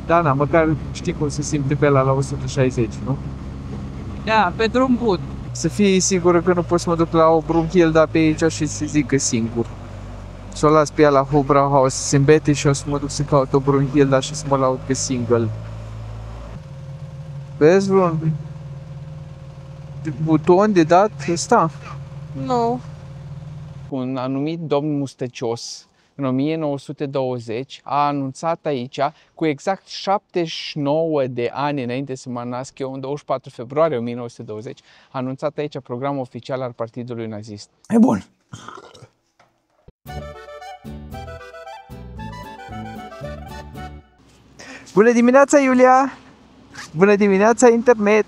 Da, na, măcar știi cum se simte pe ăla la 160, nu? Da, pe drum bun. Să fii sigură că nu poți să mă duc la o Brunhilda pe aici și să zică singur. Să o las pe ea la Hobra House să se îmbete și o să mă duc să caut o Brunhilda și să mă laud pe single. Vezi vreun buton de dat ăsta? Nu. Un anumit domn mustăcios în 1920 a anunțat aici, cu exact 79 de ani înainte să mă nasc eu, în 24 februarie 1920, a anunțat aici programul oficial al Partidului Nazist. E bun. Bună dimineața, Iulia! Bună dimineața, internet!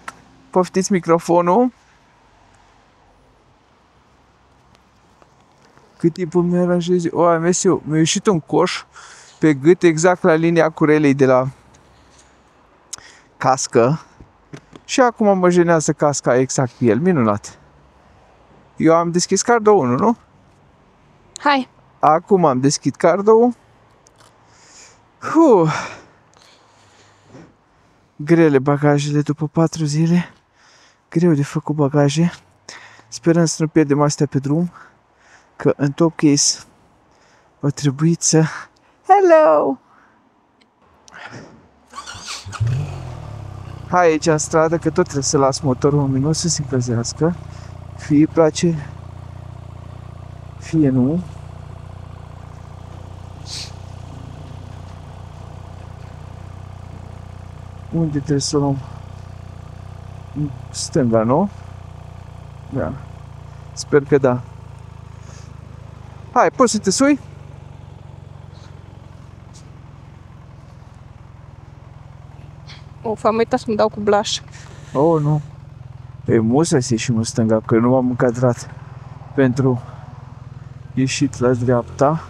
Poftiți microfonul. Cât timp îmi aranjezi? O, am eu, mi-a ieșit un coș pe gât exact la linia curelei de la cască. Și acum mă jenează casca exact pe el. Minunat! Eu am deschis cardul 1, nu? Hai. Acum am deschis cardul. Grele bagajele după 4 zile. Greu de făcut bagaje. Sperăm să nu pierdem astea pe drum. Că în top case va trebui să... Hello! Hai aici în stradă, că tot trebuie să las motorul un minut să se încălzească. Fie îi place, fie nu. Unde trebuie să o luăm? În stânga, nu? Da. Sper că da. Hai, poți să te sui? Am uitat să-mi dau cu blaș. Oh, nu. E musă să ieșim în stânga, că nu am încadrat pentru ieșit la dreapta.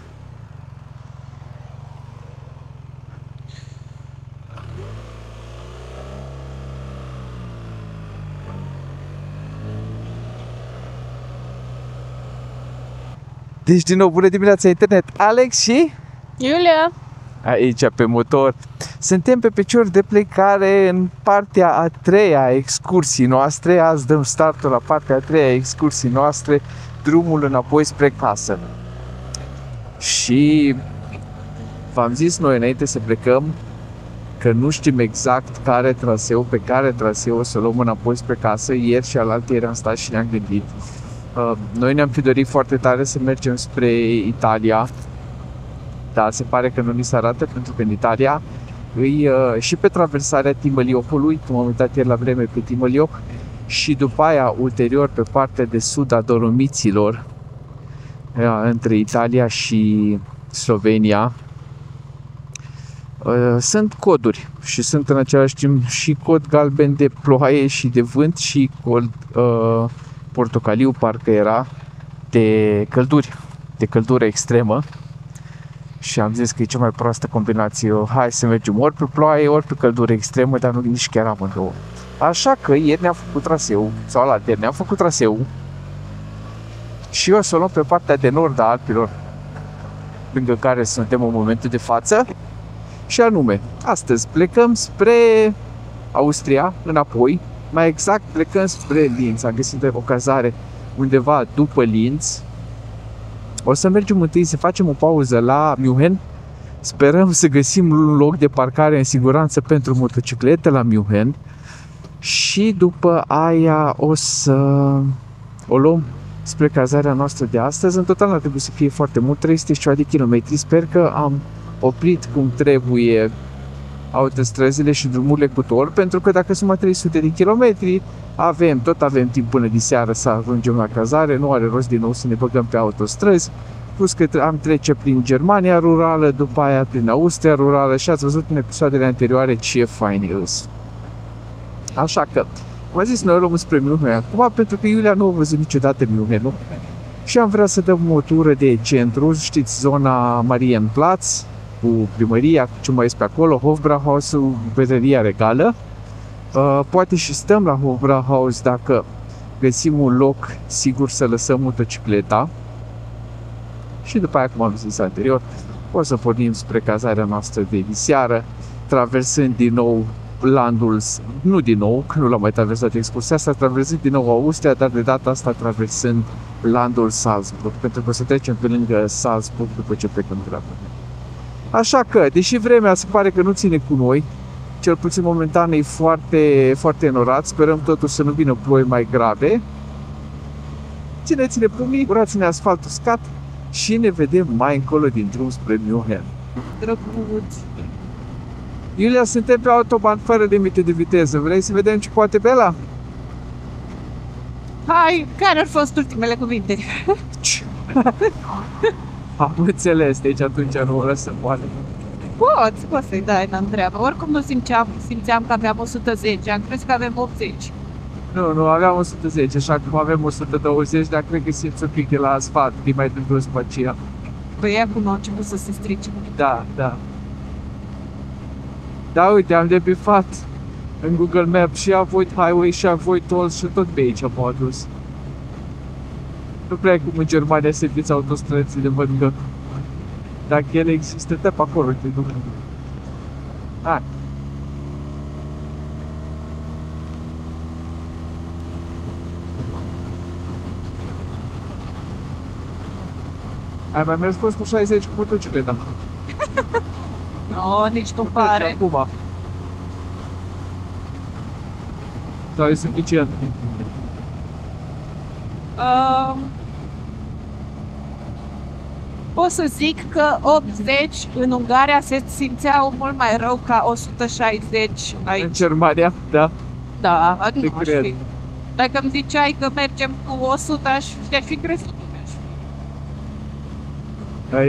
Deci, din nou, bună dimineața, internet! Alex și... Iulia! Aici, pe motor. Suntem pe picior de plecare în partea a treia a excursii noastre. Azi dăm startul la partea a treia a excursii noastre, drumul înapoi spre casă. Și v-am zis noi înainte să plecăm că nu știm exact pe care traseu o să luăm înapoi spre casă. Ieri și alaltăieri am stat și ne-am gândit. Noi ne-am fi dorit foarte tare să mergem spre Italia, dar se pare că nu ni se arată, pentru că în Italia îi și pe traversarea Timăliopului, cum am uitat ieri la vreme pe Timăliop, și după aia, ulterior, pe partea de sud a Dolomiților, între Italia și Slovenia, sunt coduri și sunt în același timp și cod galben de ploaie și de vânt și cod portocaliu, parcă era, de căldură extremă. Și am zis că e cea mai proastă combinație. Hai să mergem ori pe ploaie, ori pe căldură extremă, dar nu nici chiar amândouă. Așa că ieri ne-am făcut traseu, sau la ieri ne-am făcut traseu și o să o luăm pe partea de nord a Alpilor, lângă care suntem în momentul de față. Și anume, astăzi plecăm spre Austria, înapoi. Mai exact, plecăm spre Linz. Am găsit o cazare undeva după Linz. O să mergem întâi să facem o pauză la München. Sperăm să găsim un loc de parcare în siguranță pentru motociclete la München. Și după aia o să o luăm spre cazarea noastră de astăzi. În total ar trebui să fie foarte mult, 300 și ceva de kilometri. Sper că am oprit cum trebuie autostrăzile și drumurile cu tor, pentru că dacă sunt mai 300 de kilometri, tot avem timp până de seară să ajungem la cazare, nu are rost din nou să ne băgăm pe autostrăzi, plus că am trece prin Germania rurală, după aia prin Austria rurală și ați văzut în episoadele anterioare ce fain e. Așa că, v-am zis, noi luăm spre München acum, pentru că Iulia nu a văzut niciodată München, și am vrea să dăm o tură de centru, știți, zona Marienplatz, cu primăria, cu ce mai este pe acolo, Hofbrauhaus-ul, Vedăria Regală. Poate și stăm la Hofbrauhaus dacă găsim un loc sigur să lăsăm motocicleta. Și după aia, cum am zis anterior, o să pornim spre cazarea noastră de diseară, traversând din nou landul, nu din nou, că nu l-am mai traversat excursia asta, traversând din nou Austria, dar de data asta traversând landul Salzburg, pentru că o să trecem pe lângă Salzburg după ce plecăm de la Berlin. Așa că, deși vremea se pare că nu ține cu noi, cel puțin momentan e foarte, foarte înorat, sperăm totuși să nu vină ploi mai grave. Țineți-ne pumnii, urați-ne asfalt uscat și ne vedem mai încolo din drum spre München. Drăguț. Iulia, suntem pe autoban fără limite de viteză. Vrei să vedem ce poate Bela? Hai, care au fost ultimele cuvinte? Am înțeles, deci atunci nu o lăsăm poate. Poți să-i dai în treabă. Oricum nu simțeam că aveam 110, am crezut că avem 80. Nu, aveam 110 și acum avem 120, dar cred că simți un pic de la asfalt, e mai dângos pe aceea. Păi acum au început să se strice. Da. Da, uite, am debifat în Google Maps și Avoid Highway și Avoid Tolls și tot pe aici am adus. Nu prea cum în Germania se fiți autostrățile, văd că dacă ele există, te pe acolo, te duc. Hai. Ai mai mers cu 60 cu motocicleta? Nu, nici nu pare. Acum. Sau e suficient? Pot să zic că 80 în Ungaria se simțeau mult mai rău ca 160 aici. În Germania, da. Da, adică Te aș cred. fi. Dacă îmi ziceai că mergem cu 100, aș fi crezut.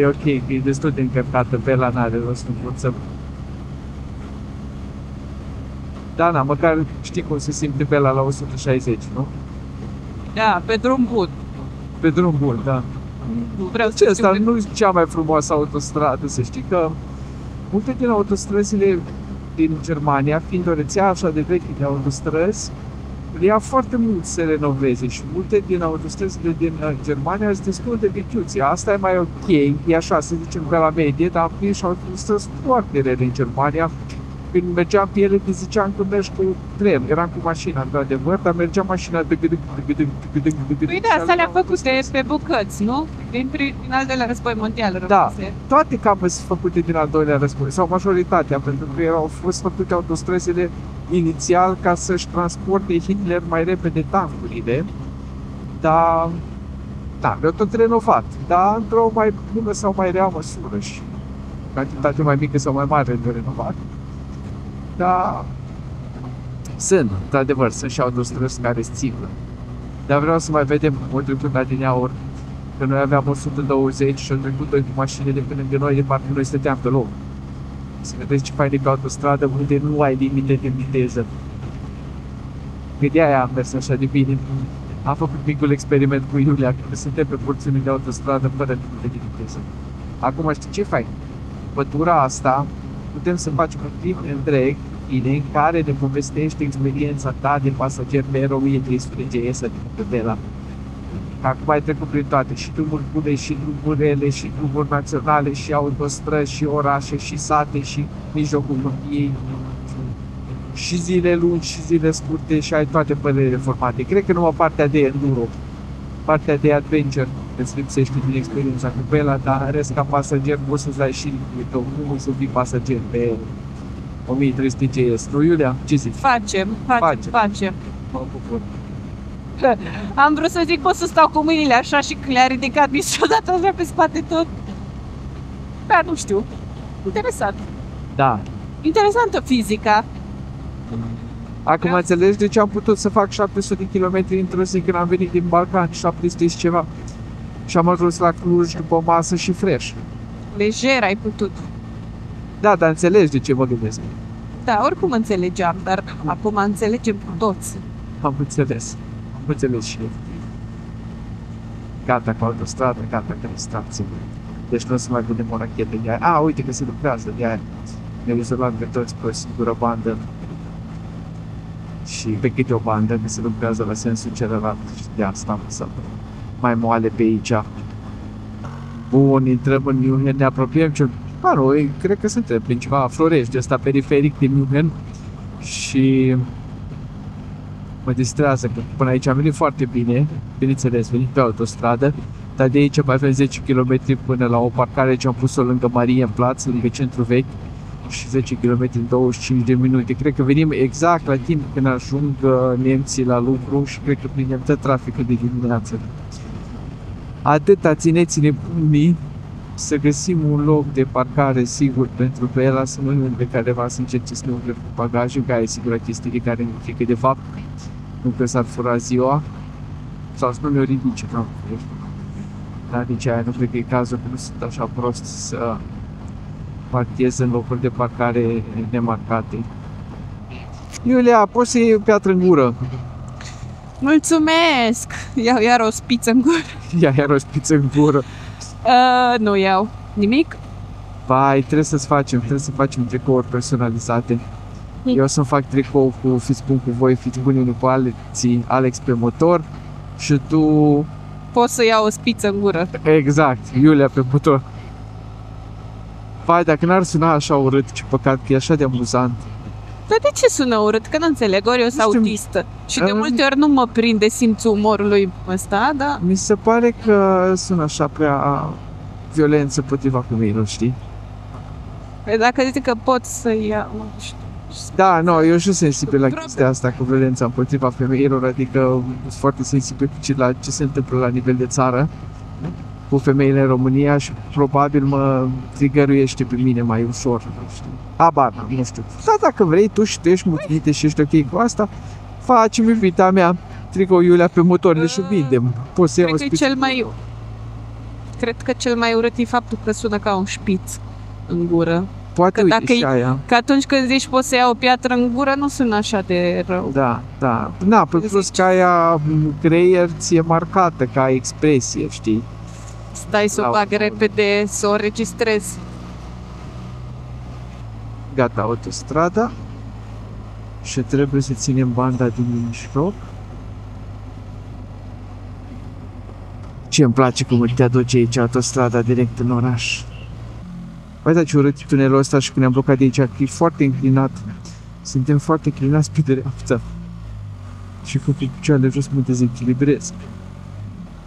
E ok, e destul de încărcată, Bela n-are rost în forță. Da, măcar știi cum se simte Bela la 160, nu? Da, pe drum bun. Pe drum bun, da. Nu vreau Ce să asta știu. nu e cea mai frumoasă autostradă, să știi că multe din autostrăzile din Germania, fiind o rețea așa de veche de autostrăzi, le ia foarte mult să renoveze și multe din autostrăzile din Germania sunt destul de vechiuți. Asta e mai ok, e așa, să zicem, pe la medie, dar e și autostrăzi foarte rele în Germania. Când mergeam pe ele, te ziceam că mergi cu tren, eram cu mașina, într-adevăr, dar mergea mașina de Păi da, asta le-a făcut pe bucăți, nu? Din al doilea război mondial, Da, rămase. toate cam sunt făcute din al doilea război, sau majoritatea, pentru că au fost făcute autostrăzile inițial ca să-și transporte Hitler mai repede tancurile, dar da, le-au tot renovat, dar într-o mai bună sau mai rea măsură și cantitate mai mică sau mai mare de renovat. Dar sunt, într-adevăr, sunt și autostrăzi care țivă. Dar vreau să mai vedem o trecut la din aur, că noi aveam 120 și au trecut doi cu mașinile pe lângă noi, de parcă noi stăteam pe loc. Să vedeți ce fain e pe autostradă unde nu ai limite de viteză. Că de-aia am mers așa de bine. Am făcut micul experiment cu Iulia, că suntem pe porțiuni de autostradă fără limite de viteză. Acum știi ce fain? Pătura asta putem să facem un film întreg în care ne povestești experiența ta de pasager pe Aero 1300 GS de Bela. Acum ai trecut prin toate, și drumuri bune, și drumuri rele, și drumuri naționale, și autostrăzi, și orașe, și sate, și mijlocul ei, și zile lungi, și zile scurte, și ai toate părerile formate. Cred că numai partea de enduro, partea de adventure îți lipsește din experiența cu Bela, dar în rest, ca pasager poți să-ți dai și cum să fii pasager pe 1300 GS. Nu, Iulia? Ce zici? Facem. Mă bucur. Am vrut să zic, pot să stau cu mâinile așa și când le-a ridicat mi-s-o dat așa pe spate tot. Da, nu știu. Interesant. Da. Interesantă fizica. Acum înțelegi de ce am putut să fac 700 de km într-o zi când am venit din Balcan, 700 și ceva. Și am ajuns la Cluj după masă și fresh. Lejer ai putut. Da, dar înțelegi de ce mă gândesc. Da, oricum înțelegeam, dar acum înțelegem cu toți. Am înțeles și eu. Gata cu autostradă, gata cu distracție. Deci nu o să mai vedem o rachetă de aia. Uite că se lucrează de aia. Ne-au izolat pe toți pe o singură bandă. Și pe câte o bandă, că se lucrează la sensul celălalt. Și de asta am lăsat mai moale pe aici. Bun, intrăm în München, ne apropiem Nu, cred că suntem prin ceva Florești, de ăsta periferic din München și mă distrează că până aici am venit foarte bine, bineînțeles, venit pe autostradă, dar de aici mai avem 10 km până la o parcare ce am pus-o lângă Marienplatz, lângă centru vechi, și 10 km în 25 de minute. Cred că venim exact la timp când ajung nemții la lucru și cred că prindem tot traficul de dimineață. Atâta țineți-ne pumnii să găsim un loc de parcare sigur pentru pe el, să nu ne umple careva să încerce să ne umple cu bagajul, care e sigura chestie de care ne frică de fapt, nu că s-ar fura ziua, sau să nu ne o ridice, nu știu. Dar nici aia nu cred că e cazul, că nu sunt așa prost să parchez în locuri de parcare nemarcate. Iulia, poți să iei o piatră în gură? Mulțumesc! Iau iar o spiță în gură. Ia iar o spiță în gură. Nu iau nimic. Vai, trebuie să facem tricouri personalizate. Eu o să-mi fac tricou cu fiți buni cu voi, fiți buni unul cu alții, Alex pe motor și tu... Poți să iau o spiță în gură. Exact, Iulia pe motor. Vai, dacă n-ar suna așa urât, ce păcat, că e așa de amuzant. Dar de ce sună urât? Că nu înțeleg, ori eu sunt autistă. Și de multe ori nu mă prinde simțul umorului ăsta, da? Mi se pare că sună așa prea violență împotriva femeilor, știi? Păi dacă zic că pot să iau, nu știu. Da, nu, eu sunt sensibil la chestia asta cu violența împotriva femeilor, adică sunt foarte sensibil la ce se întâmplă la nivel de țară cu femeile în România și probabil mă trigăruiește pe mine mai ușor, nu știu. Habar, nu știu. Dar dacă vrei tu și tu ești mulțumită și ești ok cu asta, facem iubita mea tricou Iulia pe motor și vindem. Poți să iau Cred că cel mai urât e faptul că sună ca un șpiț în gură. Poate că uite și aia. Că atunci când zici poți să iau o piatră în gură, nu sună așa de rău. Da, da. Na, pe plus că aia creier ți-e marcată ca expresie, știi? Stai să o bag repede, să o registrez. Gata, autostrada. Și trebuie să ținem banda din mijloc. Ce îmi place cum te aduce aici autostrada direct în oraș. Păi da, ce urât tunelul ăsta și când ne-am blocat de aici, că e foarte înclinat. Suntem foarte înclinați pe dreapta. Și cu picioarele jos mă dezechilibrez.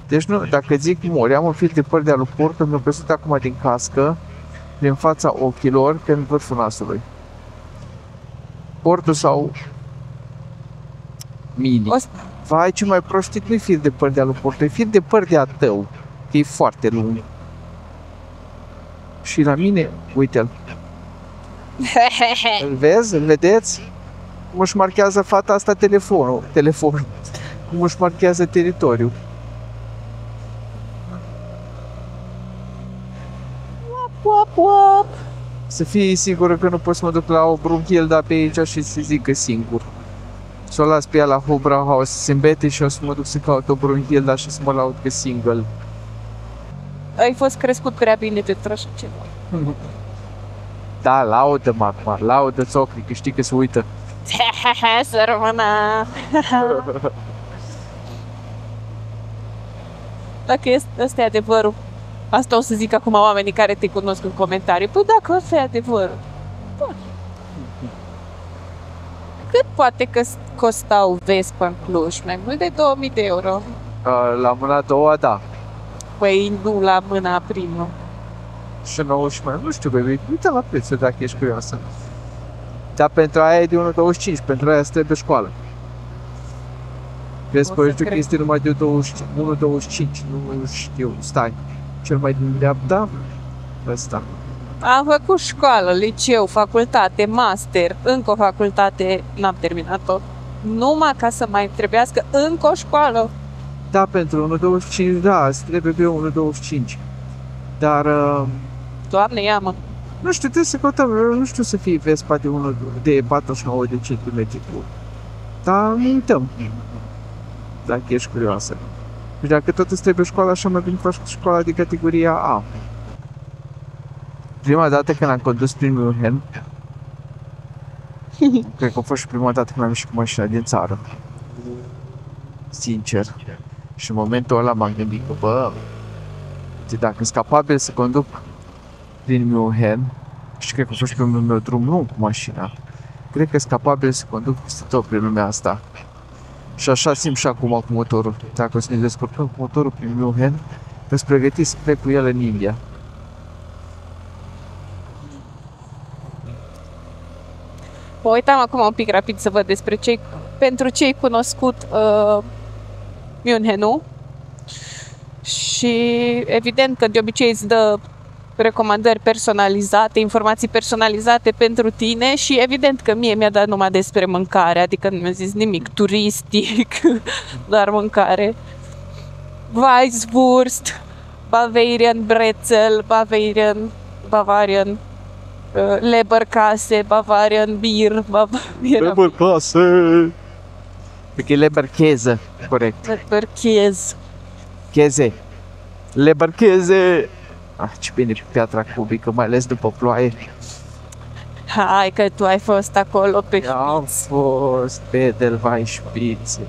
Deci nu, dacă zic mori, am un fir de păr de aluport, mi-a căzut acum din cască, din fața ochilor, pe în vârful nasului. Portul sau mini. Vai, ce mai prostit, nu-i fir de păr de aluport, e fir de păr de a tău, că e foarte lung. Și la mine, uite-l. Îl vezi? Îl vedeți? Cum își marchează fata asta telefonul. Cum își marchează teritoriul. Să fii sigură că nu pot să mă duc la o brunchilda pe aici și să zică singur. Să o las pe ea la House să se îmbete și o să mă duc să caut o brunchilda și să mă laud că single. Ai fost crescut prea bine pentru așa ceva. Da, laudă-mă acum, laudă-ți ochii, că știi că se uită. Să rămână. Dacă ăsta e adevărul. Asta o să zic acum oamenii care te cunosc în comentarii. Păi dacă ăsta e adevărul. Bun. Cât poate că costau Vespa în Cluj? Mai mult de 2000 de euro. La mâna a doua, da. Păi nu la mâna primă. Și 19, nu știu, baby, uite la prețul dacă ești curioasă. Dar pentru aia e de 1,25, pentru aia îți trebuie școală. Vezi, că este numai de 1,25, nu știu, stai. Cel mai din dreapta, ăsta. Am făcut școală, liceu, facultate, master, încă o facultate, n-am terminat-o. Numai ca să mai trebuiască încă o școală. Da, pentru 1,25, da, îți trebuie pe 1,25. Dar... Doamne, ia-mă! Nu știu, trebuie să căutăm, nu știu să fie Vespa de 49 de centimetri. Dar nu uităm. Dacă ești curioasă. Și dacă tot îți trebuie școala, așa mai bine faci școala de categoria A. Prima dată când am condus prin München, cred că a fost și prima dată când am ieșit cu mașina din țară. Sincer. Și în momentul ăla m-am gândit că, bă, dacă sunt capabil să conduc din München și cred că o să pe meu drum, nu cu mașina. Cred că sunt capabil să conduc peste tot prin lumea asta. Și așa simt și acum cu motorul. Dacă o să ne descurcăm cu motorul prin München, că-s pregătit să plec cu el în India. Mă uitam acum un pic rapid să văd despre pentru ce-ai cunoscut Münchenul și evident că de obicei îți dă recomandări personalizate, informații personalizate pentru tine și evident că mie mi-a dat numai despre mâncare, adică nu mi-a zis nimic turistic, doar mâncare. Weisswurst, Bavarian Brezel, Bavarian Leberkäse, Bavarian Beer, Leberkäse! Perché Leberkäse, corect. Leberkäse. Cheze. Leberkäse! Ah, ce bine cu piatra cubică, mai ales după ploaie. Hai că tu ai fost acolo pe Am fost pe Edelweiss-Spitze,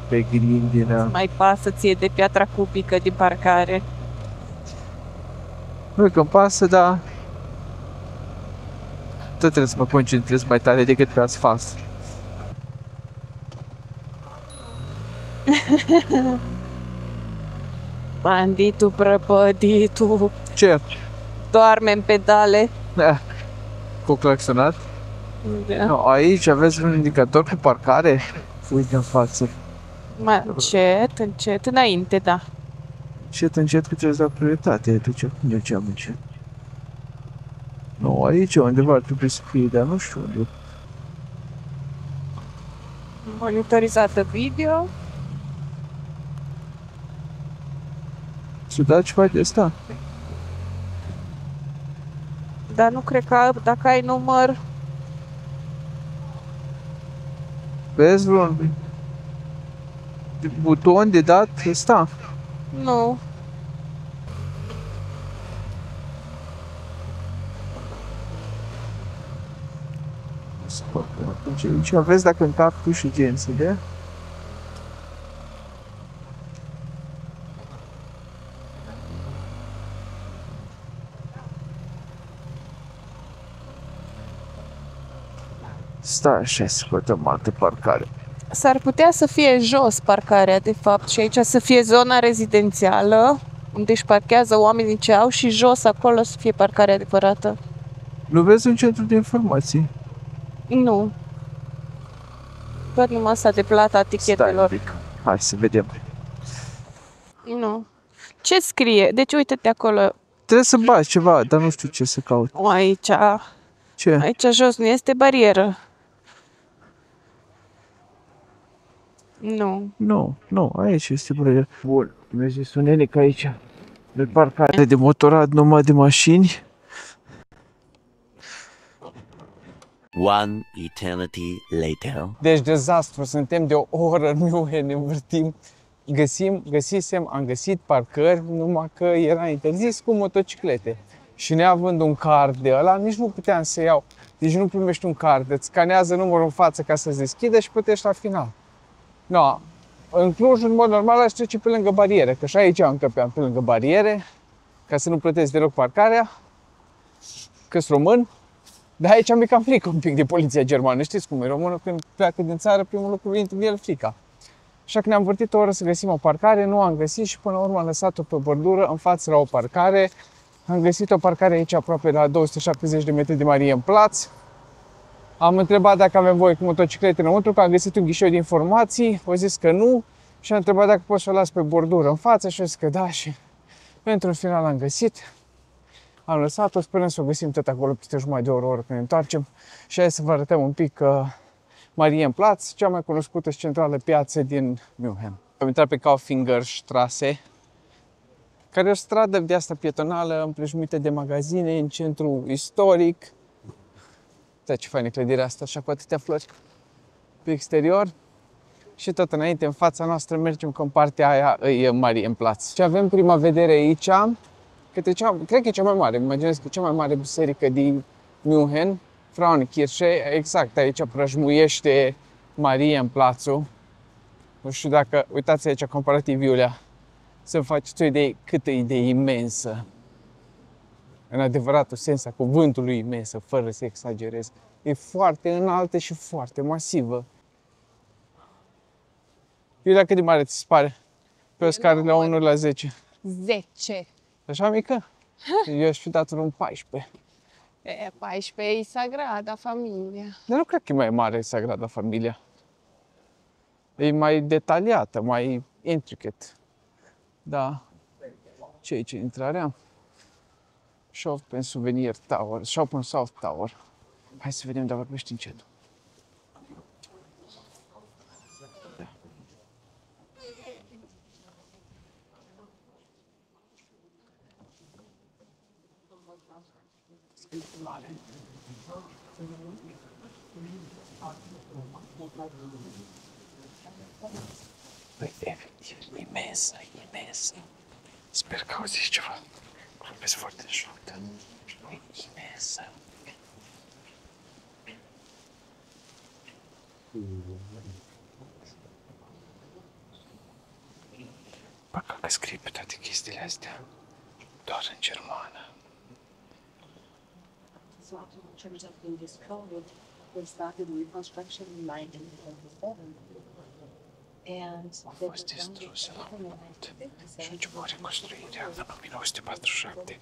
pe Grindină. mai pasă ție de piatra cubică din parcare. Nu că-mi pasă, dar tot trebuie să mă concentrez mai tare decât pe asfalt. Banditul prăpăditul Ce? doarme în pedale. Cu claxonat? Da. No, aici aveți un indicator cu parcare? Uite în față. Mai încet, înainte, da. Încet, că trebuie să dau prioritate. Deci acum eu ce am încet? Nu, aici undeva ar trebui să fie, dar nu știu unde. Monitorizată video. Să dau ceva de asta? Dar nu cred că dacă ai număr. Vezi vreun buton de dat ăsta? Nu. Atunci aici vezi dacă încap tu și gențile. Stai așa să căutăm altă parcare. S-ar putea să fie jos parcarea, de fapt, și aici să fie zona rezidențială, unde își parchează oamenii ce au și jos acolo să fie parcarea adevărată. Nu vezi un centru de informații? Nu. Doar numai asta de plata Stai un tichetelor. pic. Hai să vedem. Nu. Ce scrie? Deci uite-te acolo. Trebuie să bagi ceva, dar nu știu ce să caut. Aici, Ce? aici jos nu este barieră. Nu. Nu, aici este barieră. Bun, mi-a zis un nenic aici. De parcare de motorat, numai de mașini. One eternity later. Deci dezastru, suntem de o oră în München, ne învârtim. Am găsit parcări, numai că era interzis cu motociclete. Și neavând un card de ăla, nici nu puteam să iau. Deci nu primești un card, îți scanează numărul în față ca să-ți deschide și plătești la final. No, în Cluj, în mod normal, aș trece pe lângă bariere, că și aici încăpeam pe lângă bariere, ca să nu plătesc deloc parcarea, că-s român. Dar aici mi-e cam frică un pic de poliția germană. Știți cum e, românul când pleacă din țară, primul lucru intră în el frica. Așa că ne-am vârtit o oră să găsim o parcare, nu am găsit și până la urmă am lăsat-o pe bordură, în față la o parcare. Am găsit o parcare aici aproape la 270 de metri de Marienplatz. Am întrebat dacă avem voie cu motociclete înăuntru, că am găsit un ghișeu de informații, au zis că nu și am întrebat dacă pot să o las pe bordură în față și au zis că da și pentru final am găsit. Am lăsat-o, sperăm să o găsim tot acolo peste jumătate de oră când ne întoarcem și hai să vă arătăm un pic Marienplatz, cea mai cunoscută și centrală piață din München. Am intrat pe Kaufingerstraße, care e o stradă de asta pietonală împrejmuită de magazine în centru istoric. Uite ce faină clădirea asta, așa cu atâtea flori pe exterior. Și tot înainte, în fața noastră, mergem că în partea aia e Marienplatz. Și avem prima vedere aici, cred că e cea mai mare, imaginez că e cea mai mare biserică din München, Frauenkirche, exact aici prăjmuiește Marienplatzul. Nu știu dacă, uitați aici comparativ, Iulia, să faceți o idee cât e de imensă. în adevăratul sens a cuvântului imensă, fără să exagerez. E foarte înaltă și foarte masivă. Iulia, cât de mare ți se pare? Pe o scară de la 1 la 10. 10. Așa mică? Eu aș fi dat un 14. 14 e Sagrada Familia. Dar nu cred că e mai mare Sagrada Familia. E mai detaliată, mai intricate. Da. Ce aici intrarea? Shop and Souvenir Tower. Shop and South Tower. Hai să vedem, dar vorbești încet. Da. Păi, efectiv, imensă, imensă. Sper că auziți ceva. Vorbesc foarte șoaptă. E imensă. Păcat că scrie pe toate chestiile astea doar în germană. So in terms of being discovered, they started reconstruction in 1927. And they Fost distrusă la un punct și a început reconstruirea în 1947.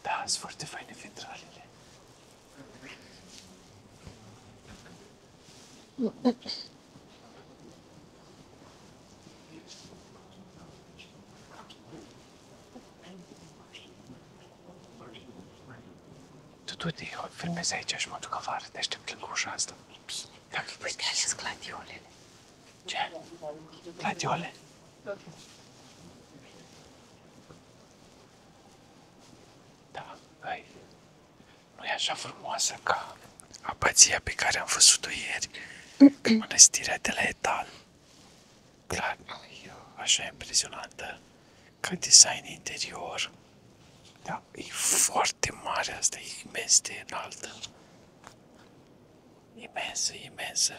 Da, sunt foarte faine vitralele. Du-te, eu filmez aici și mă duc afară, te aștept lângă ușa asta. Dacă vrei să ales gladiolele. Ce? Gladiole? Da, băi, nu e așa frumoasă ca abăția pe care am văzut-o ieri în mănăstirea de la Etal. Clar, nu e așa impresionantă ca design interior. Da, e foarte mare asta, e imens de înaltă. Imensă, imensă.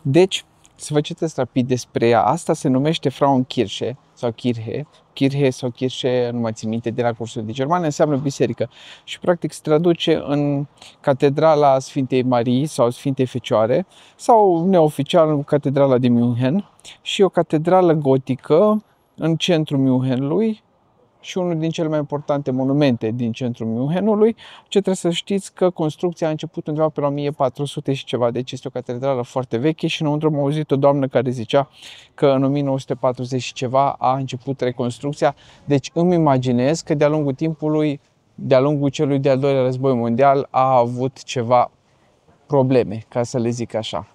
Deci, să vă citesc rapid despre ea. Asta se numește Frauenkirche sau Kirche. Kirche sau Kirche, nu mai țin minte, de la cursul de germană, înseamnă biserică. Și practic se traduce în Catedrala Sfintei Marii sau Sfintei Fecioare sau neoficial Catedrala din München și o catedrală gotică în centrul Münchenului și unul din cele mai importante monumente din centrul Münchenului. Ce trebuie să știți că construcția a început undeva pe la 1400 și ceva, deci este o catedrală foarte veche și înăuntru am auzit o doamnă care zicea că în 1940 și ceva a început reconstrucția. Deci îmi imaginez că de-a lungul timpului, de-a lungul celui de-al doilea război mondial a avut ceva probleme, ca să le zic așa.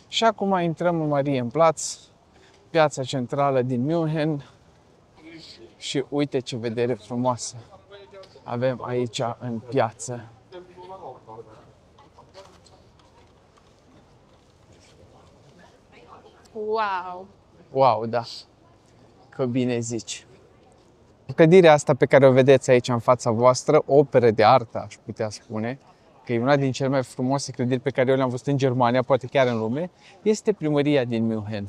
Și acum intrăm în Marienplatz, piața centrală din München. Și uite ce vedere frumoasă avem aici în piață. Wow! Wow, da. Că bine zici. Clădirea asta pe care o vedeți aici în fața voastră, operă de artă, aș putea spune, că e una din cele mai frumoase clădiri pe care eu le-am văzut în Germania, poate chiar în lume, este primăria din München.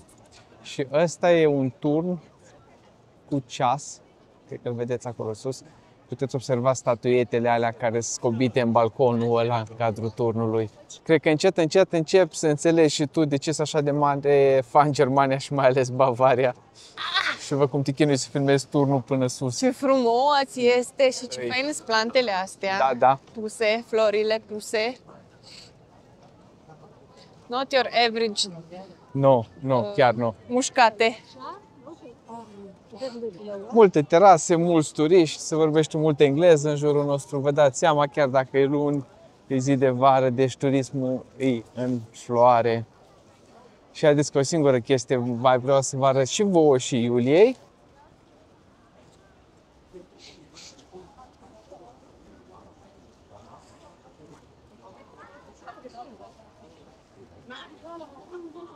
Și ăsta e un turn cu ceas, cred că îl vedeți acolo sus. Puteți observa statuetele alea care sunt scobite în balconul ăla în cadrul turnului. Cred că încet, încet încep să înțelegi și tu de ce sunt așa de mare fan Germania și mai ales Bavaria. Și văd cum te chinui să filmezi turnul până sus. Ce frumos este și ce Ei. faine sunt plantele astea. Da, da. Puse, florile puse. Not your average Nu, chiar nu. mușcate. Multe terase, mulți turiști, se vorbește mult engleză în jurul nostru, vă dați seama, chiar dacă e luni, e zi de vară, deci turismul e în floare. Și haideți că o singură chestie mai vreau să vă arăt și vouă și Iuliei.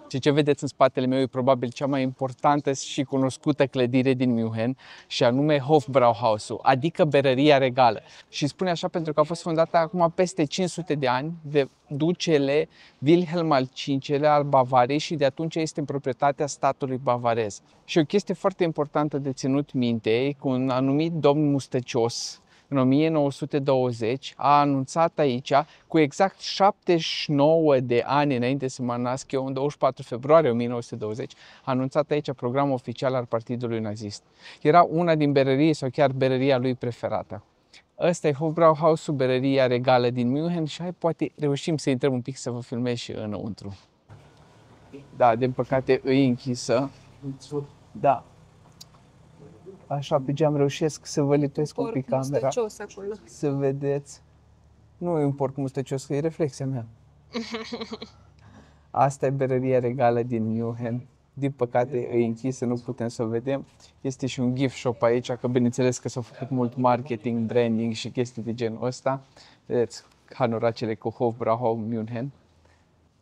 Și ce vedeți în spatele meu e probabil cea mai importantă și cunoscută clădire din München, și anume Hofbrauhaus-ul, adică berăria regală. Și spune așa pentru că a fost fondată acum peste 500 de ani de ducele Wilhelm al V-lea al Bavariei și de atunci este în proprietatea statului bavarez. Și o chestie foarte importantă de ținut minte, cu un anumit domn mustăcios, în 1920, a anunțat aici, cu exact 79 de ani înainte să mă nasc eu, în 24 februarie 1920, a anunțat aici programul oficial al Partidului Nazist. Era una din berării sau chiar berăria lui preferată. Ăsta e Hofbrauhaus-ul, berăria regală din München, și hai poate reușim să intrăm un pic să vă filmez și înăuntru. Da, din păcate e închisă. Da. Așa, pe geam reușesc să vă lituiesc un pic camera. Acolo. Să vedeți. Nu e un porc mustăcios, că e reflexia mea. Asta e berăria regală din München. Din păcate e închisă, nu putem să o vedem. Este și un gift shop aici, că bineînțeles că s-a făcut mult marketing, branding și chestii de genul ăsta. Vedeți, hanoracele cu Hofbrauhaus München.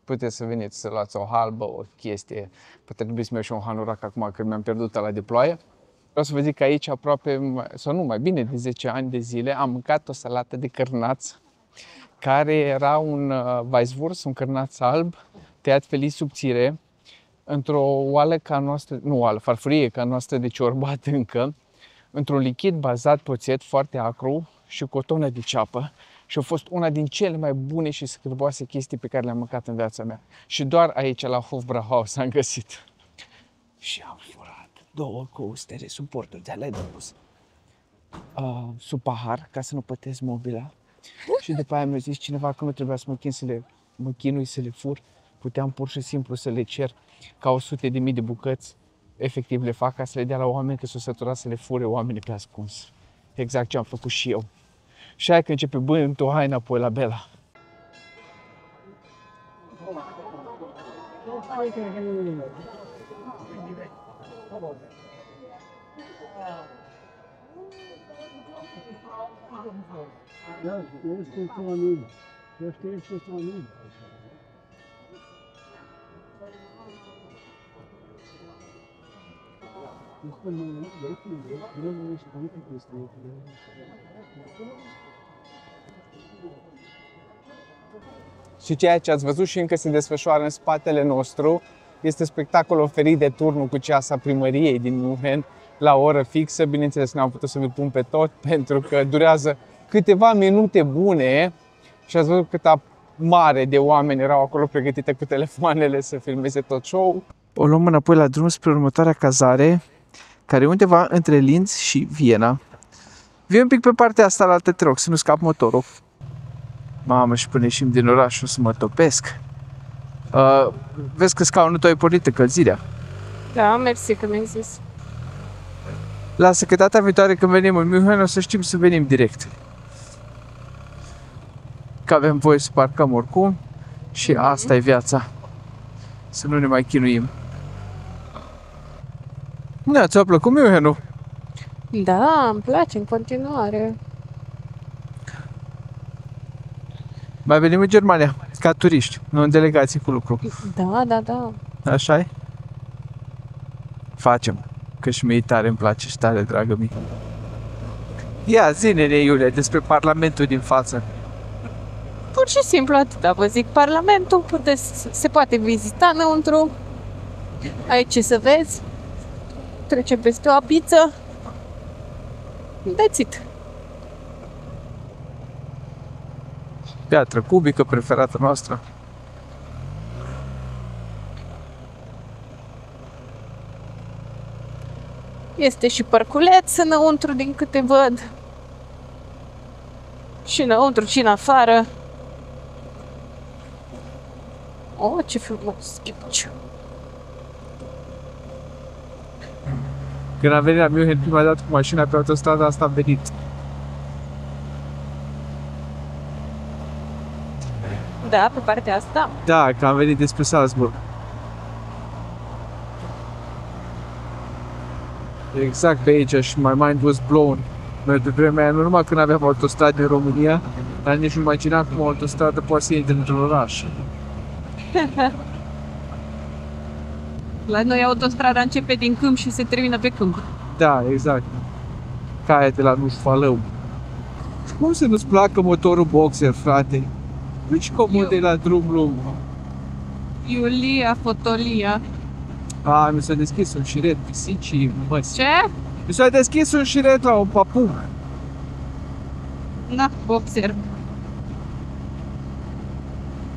Puteți să veniți să luați o halbă, o chestie. Poate trebuie să-mi iau și un hanorac acum, că mi-am pierdut ăla de ploaie. Vreau să vă zic că aici aproape, sau nu, mai bine de 10 ani de zile, am mâncat o salată de cărnați, care era un Weisswurst, un cărnaț alb, tăiat feliz subțire, într-o oală ca noastră, nu oală, farfurie ca noastră de ciorbat încă, într-un lichid bazat pe oțet foarte acru și cu o tonă de ceapă. Și a fost una din cele mai bune și scârboase chestii pe care le-am mâncat în viața mea. Și doar aici, la Hofbrauhaus, am găsit. Și am furat 2 coustere, suporturi de alea de pus sub pahar, ca să nu pătesc mobila. Și după aia mi-a zis cineva că nu trebuia să mă chinui să le fur. Puteam pur și simplu să le cer ca 100.000 de bucăți. Efectiv le fac ca să le dea la oameni, că s-o săturat să le fure oamenii pe ascuns. Exact ce am făcut și eu. Și aia că începe bând o haină apoi la Bela. Și ceea ce ați văzut și încă se desfășoară în spatele nostru este spectacolul oferit de turnul cu ceasa primăriei din München la o oră fixă. Bineînțeles, n-am putut să vi-l pun pe tot pentru că durează câteva minute bune și ați văzut câta mare de oameni erau acolo pregătite cu telefoanele să filmeze tot show. O luăm înapoi la drum spre următoarea cazare, care e undeva între Linz și Viena. Vii un pic pe partea asta la altă, te rog, să nu scap motorul. Mamă, și până ieșim din oraș o să mă topesc. Vezi că scaunul tău e pornit încălzirea. Da, mersi că mi-ai zis. Lasă că data viitoare când venim în München o să știm să venim direct. Că avem voie să parcăm oricum și asta e viața. Să nu ne mai chinuim. Da, ți-a plăcut Münchenul? Da, îmi place în continuare. Mai venim în Germania, ca turiști, nu în delegații cu lucru. Da, da, da. Așa-i? Facem, că și mie tare îmi place și tare, dragă mie. Ia, zi-ne, Iulia, despre Parlamentul din față. Pur și simplu atâta, vă zic, Parlamentul se poate vizita înăuntru. Ai ce să vezi. Trece peste o apiță. That's it. Piatră cubică preferată noastră. Este și parculeț înăuntru, din câte văd. Și înăuntru, și în afară. Oh, ce frumos! Când am venit la München prima dată cu mașina pe autostrada asta am venit. Da, pe partea asta. Da, că am venit despre Salzburg. Exact pe aici și my mind was blown. Noi pe vremea aia, nu numai când aveam autostrade în România, dar nici nu imaginam cum o autostradă poate să intre într-un oraș. La noi autostrada începe din câmp și se termină pe câmp. Da, exact. Caia de la Nușfalău. Cum să nu-ți placă motorul boxer, frate? Deci comod e la drum lung. Iulia, Fotolia. Mi s-a deschis un șiret, pisicii, măsi. Ce? Mi s-a deschis un șiret la un papuc. Na, boxer.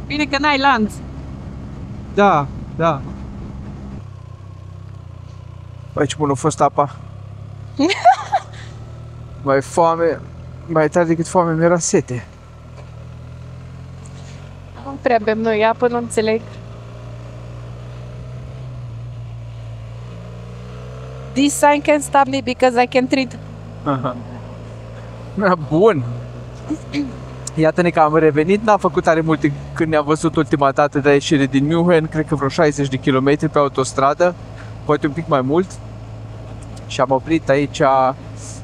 Bine că n-ai lanț. Da, da. Băi, ce bună a fost apa. Mai foame, mai tare decât foame mi-era sete. Nu prea bem noi apă, nu înțeleg. This sign can stop me because I can treat. Bun. Iată-ne că am revenit, n-a făcut tare multe când ne-am văzut ultima dată de ieșire din München, cred că vreo 60 de kilometri pe autostradă, poate un pic mai mult. Și am oprit aici,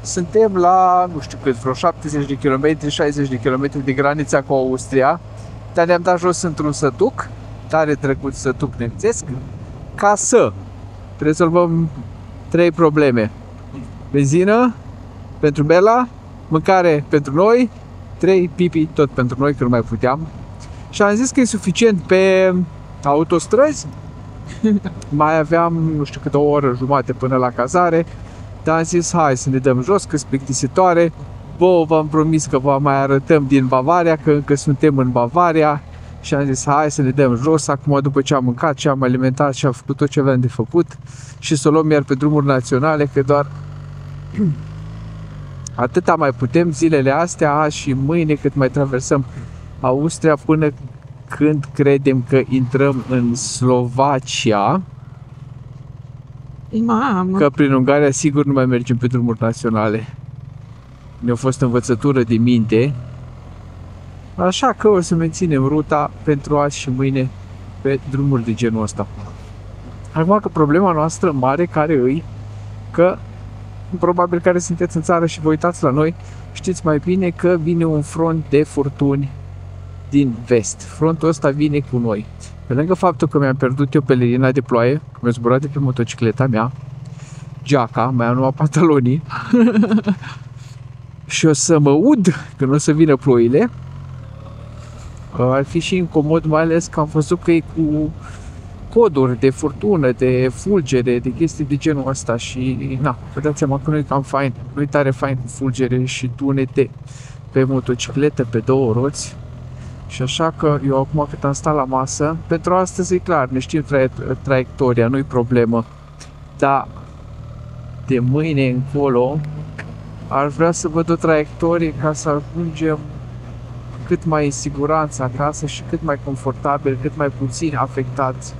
suntem la, nu știu cât, vreo 70 de kilometri, 60 de kilometri de granița cu Austria, dar ne-am dat jos într-un sătuc, tare trecut sătuc nemțesc, ca să rezolvăm 3 probleme. Benzină pentru Bela, mâncare pentru noi, 3 pipi tot pentru noi, că nu mai puteam. Și am zis că e suficient pe autostrăzi. Mai aveam, nu știu câte o oră jumate până la cazare, dar am zis hai să ne dăm jos, că-s plictisitoare. Bă, v-am promis că vă mai arătăm din Bavaria, că încă suntem în Bavaria. Și am zis hai să ne dăm jos, acum după ce am mâncat și am alimentat și am făcut tot ce aveam de făcut și să o luăm iar pe drumuri naționale, că doar atâta mai putem zilele astea, azi și mâine, cât mai traversăm Austria până când credem că intrăm în Slovacia. Mamă. Că prin Ungaria sigur nu mai mergem pe drumuri naționale. Ne-a fost învățătură de minte. Așa că o să menținem ruta pentru azi și mâine pe drumuri de genul ăsta. Acum că problema noastră mare care îi, că probabil care sunteți în țară și vă uitați la noi, știți mai bine că vine un front de furtuni din vest. Frontul ăsta vine cu noi. Pe lângă faptul că mi-am pierdut eu pelerina de ploaie, că mi-a zburat de pe motocicleta mea, geaca, mai am numai pantalonii, și o să mă ud când o să vină ploile, ar fi și incomod, mai ales că am văzut că e cu coduri de furtună, de fulgere, de chestii de genul ăsta și na, vă dați seama că nu e cam fain, nu e tare fain cu fulgere și tunete pe motocicletă, pe 2 roți. Și așa că eu acum cât am stat la masă, pentru astăzi e clar, ne știm traiectoria, nu-i problemă, dar de mâine încolo ar vrea să văd o traiectorie ca să ajungem cât mai în siguranță acasă și cât mai confortabil, cât mai puțin afectați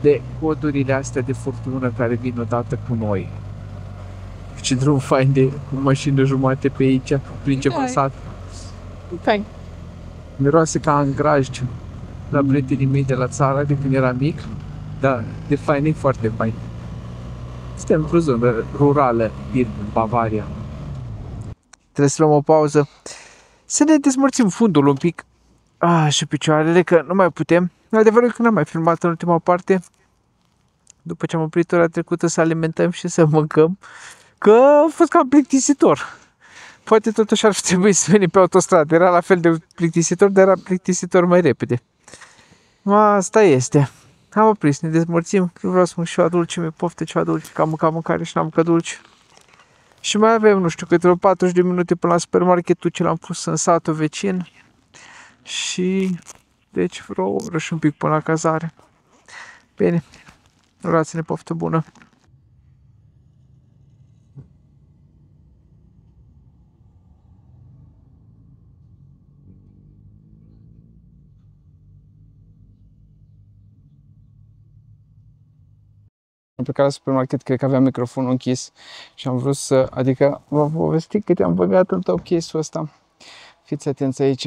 de codurile astea de furtună care vin odată cu noi. Ce drum fain de o mașină jumate pe aici, prin ce pasat. Fain. Miroase ca în grajd la prietenii mei de la țară de când eram mic, dar de fain e foarte fain. Suntem într-o zonă rurală din Bavaria. Trebuie să luăm o pauză, să ne dezmărțim fundul un pic și picioarele, că nu mai putem. Adevărul că n-am mai filmat în ultima parte, după ce am oprit ora trecută să alimentăm și să mâncăm, că a fost cam plictisitor. Poate totuși ar fi trebuit să venim pe autostradă. Era la fel de plictisitor, dar era plictisitor mai repede. Asta este. Am oprit să ne dezmărțim. Vreau să mânc ceva dulce, mi-e poftă ceva dulce, că am mâncat mâncare și n-am mâncat dulce. Și mai avem, nu știu, câte 40 de minute până la supermarketul ce l-am pus în satul vecin. Și deci vreo oră și un pic până la cazare. Bine, urați-ne poftă bună. Am plecat la supermarket, cred că aveam microfonul închis și am vrut să, adică vă povesti cât am băgat în top case-ul ăsta. Fiți atenți aici.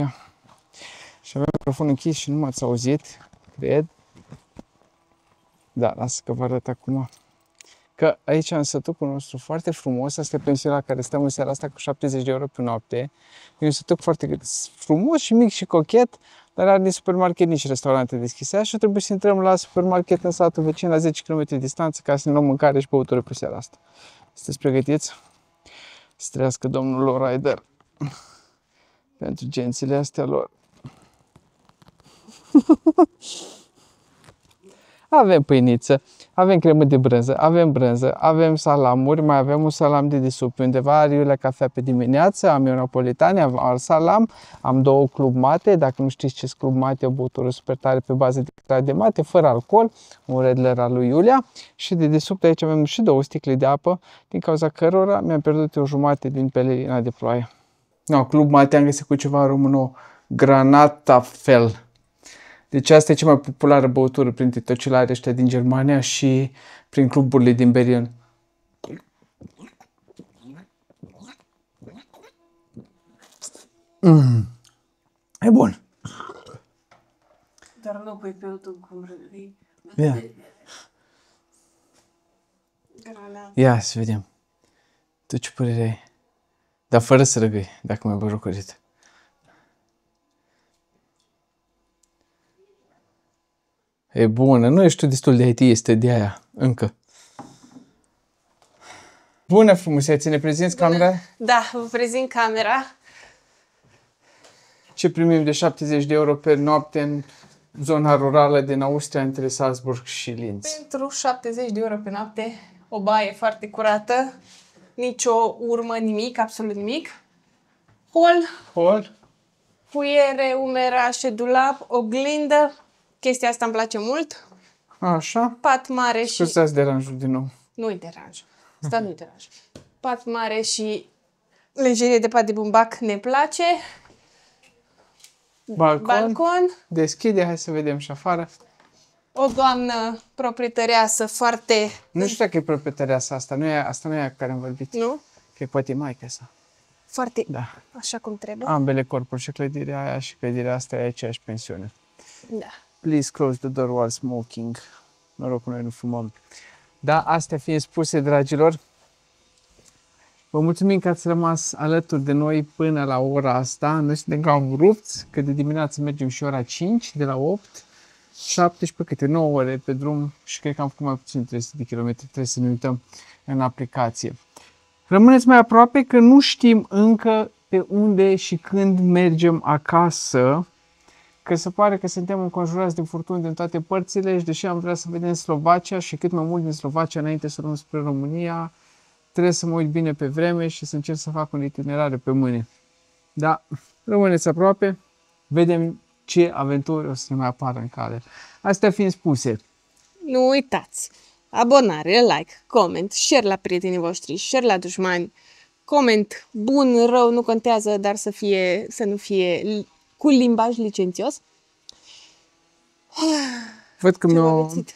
Și aveam microfonul închis și nu m-ați auzit, cred. Da, lasă că vă arăt acum că aici în sătucul nostru foarte frumos, asta e pensiunea la care stăm în seara asta cu 70 de euro pe noapte. E un sătuc foarte frumos și mic și cochet, dar are nici supermarket, nici restaurante deschise. Așa trebuie să intrăm la supermarket în satul vecin la 10 km distanță ca să ne luăm mâncare și băutură pe seara asta. Sunteți pregătiți? Să trăiască domnul lowrider pentru gențile astea lor. Avem pâiniță, avem cremă de brânză, avem brânză, avem salamuri, mai avem un salam de desubt. Undeva are Iulia cafea pe dimineață, am eu napolitane, am alt salam, am 2 club mate. Dacă nu știți ce club mate, o băutură super tare pe bază de extract de mate, fără alcool, un Redler al lui Iulia. Și de desubt aici avem și 2 sticle de apă, din cauza cărora mi-am pierdut o jumătate din pelerina de ploaie. No, club mate am găsit cu ceva româno, Granata Fel. Deci asta e cea mai populară băutură printre tăcilarii ăștia din Germania și prin cluburile din Berlin. E bun. Dar nu pui pe YouTube cum răi. Ia. Ia să vedem. Tu ce părere ai? Dar fără să răgăi, dacă mai băg rocorit. E bună, nu ești tu destul de IT-istă de aia, încă. Bună frumusețe, ne prezinți camera? Da, vă prezint camera. Ce primim de 70 de euro pe noapte în zona rurală din Austria, între Salzburg și Linz? Pentru 70 de euro pe noapte, o baie foarte curată, nicio urmă, nimic, absolut nimic. Hol, puiere, umerașe, dulap, oglindă. Chestia asta îmi place mult. Așa. Pat mare și... Scuzați deranjul din nou. Nu-i deranj. Asta nu-i deranj. Pat mare și lejerie de pat de bumbac ne place. Balcon. Deschide, hai să vedem și afară. O doamnă proprietăreasă foarte... Nu știu dacă e proprietăreasa asta, asta nu e aia cu care am vorbit. Nu? Că poate e maica sa. Foarte Da. așa cum trebuie. Ambele corpuri, și clădirea aia și clădirea asta e aceeași pensiune. Da. Please close the door while smoking. Noroc că noi nu fumăm. Da, astea fiind spuse, dragilor, vă mulțumim că ați rămas alături de noi până la ora asta. Noi suntem cam rupți, că de dimineață mergem și ora 5, de la 8, 17, câte 9 ore pe drum și cred că am făcut mai puțin 300 de km, trebuie să ne uităm în aplicație. Rămâneți mai aproape că nu știm încă pe unde și când mergem acasă, că se pare că suntem înconjurați de furtuni din toate părțile și deși am vrea să vedem Slovacia și cât mai mult din Slovacia înainte să luăm spre România, trebuie să mă uit bine pe vreme și să încerc să fac un itinerare pe mâine. Da, rămâneți aproape, vedem ce aventuri o să ne mai apară în cale. Astea fiind spuse, Nu uitați! Abonare, like, comment, share la prietenii voștri, share la dușmani, coment bun, rău, nu contează, dar să nu fie cu limbaj licențios. văd că Ce mi-au v-am lipsit?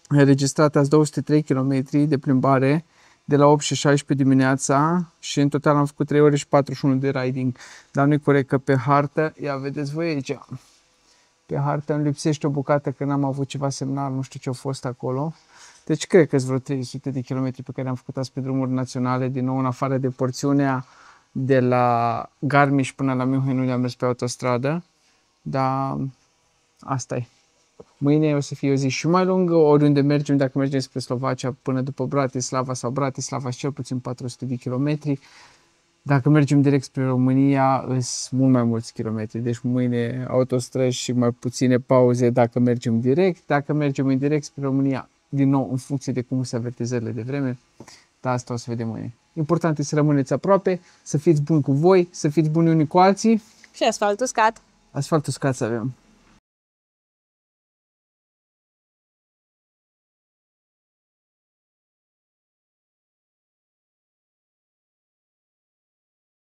înregistrat azi 203 km de plimbare de la 8 și 16 dimineața și în total am făcut 3 ore și 41 de riding. Dar nu e corect că pe hartă, ia vedeți voi aici, pe hartă îmi lipsește o bucată că n-am avut ceva semnal, nu știu ce a fost acolo. Deci cred că sunt vreo 300 de kilometri pe care am făcut azi pe drumuri naționale, din nou în afară de porțiunea de la Garmisch până la München, nu le-am mers pe autostradă, dar asta e. Mâine o să fie o zi și mai lungă, oriunde mergem, dacă mergem spre Slovacia până după Bratislava sau Bratislava, cel puțin 400 de kilometri. Dacă mergem direct spre România, sunt mult mai mulți kilometri, deci mâine autostrăzi și mai puține pauze dacă mergem direct. Dacă mergem indirect spre România, din nou, în funcție de cum sunt avertizările de vreme, dar asta o să vedem mâine. Important e să rămâneți aproape, să fiți buni cu voi, să fiți buni unii cu alții. Și asfalt uscat. Asfalt uscat să avem.